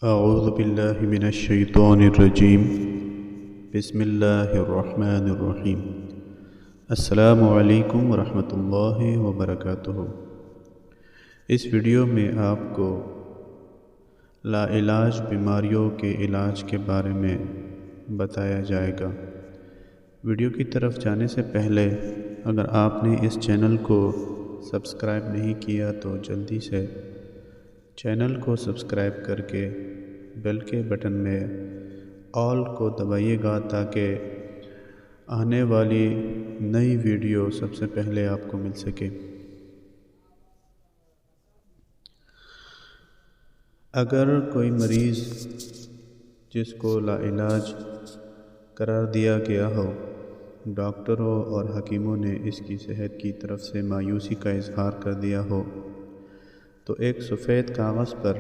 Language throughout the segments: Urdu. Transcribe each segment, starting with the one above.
اعوذ باللہ من الشیطان الرجیم بسم اللہ الرحمن الرحیم۔ السلام علیکم ورحمۃ اللہ وبرکاتہ۔ اس ویڈیو میں آپ کو لا علاج بیماریوں کے علاج کے بارے میں بتایا جائے گا۔ ویڈیو کی طرف جانے سے پہلے اگر آپ نے اس چینل کو سبسکرائب نہیں کیا تو جلدی سے چینل کو سبسکرائب کر کے بیل کے بٹن میں آل کو دبائیے گا تاکہ آنے والی نئی ویڈیو سب سے پہلے آپ کو مل سکے۔ اگر کوئی مریض جس کو لا علاج قرار دیا گیا ہو، ڈاکٹروں اور حکیموں نے اس کی صحت کی طرف سے مایوسی کا اظہار کر دیا ہو، تو ایک سفید کاغذ پر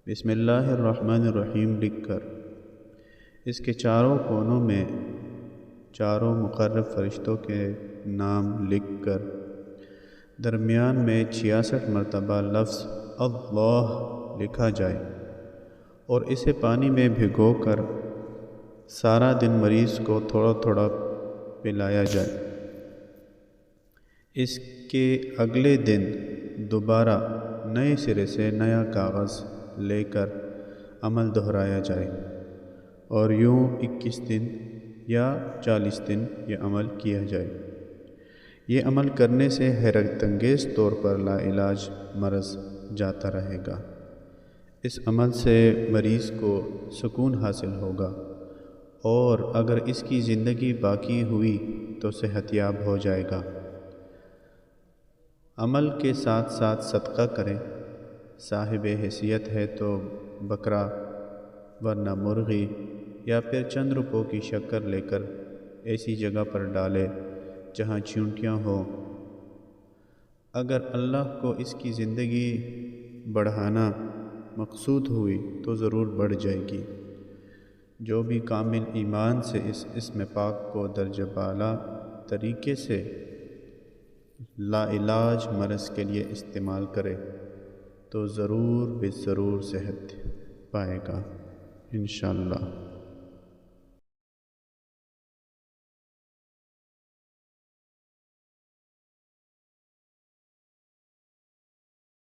بسم اللہ الرحمن الرحیم لکھ کر اس کے چاروں کونوں میں چاروں مقرب فرشتوں کے نام لکھ کر درمیان میں 66 مرتبہ لفظ اللہ لکھا جائے اور اسے پانی میں بھگو کر سارا دن مریض کو تھوڑا تھوڑا پلایا جائے۔ اس کے اگلے دن دوبارہ نئے سرے سے نیا کاغذ لے کر عمل دہرایا جائے اور یوں 21 دن یا 40 دن یہ عمل کیا جائے۔ یہ عمل کرنے سے حیرت انگیز طور پر لا علاج مرض جاتا رہے گا۔ اس عمل سے مریض کو سکون حاصل ہوگا اور اگر اس کی زندگی باقی ہوئی تو صحت یاب ہو جائے گا۔ عمل کے ساتھ ساتھ صدقہ کریں۔ صاحب حیثیت ہے تو بکرا ورنہ مرغی یا پھر چند روپوں کی شکر لے کر ایسی جگہ پر ڈالے جہاں چیونٹیاں ہوں۔ اگر اللہ کو اس کی زندگی بڑھانا مقصود ہوئی تو ضرور بڑھ جائے گی۔ جو بھی کامل ایمان سے اس اسم پاک کو درجہ بالا طریقے سے لا علاج مرض کے لیے استعمال کرے تو ضرور صحت پائے گا انشاءاللہ۔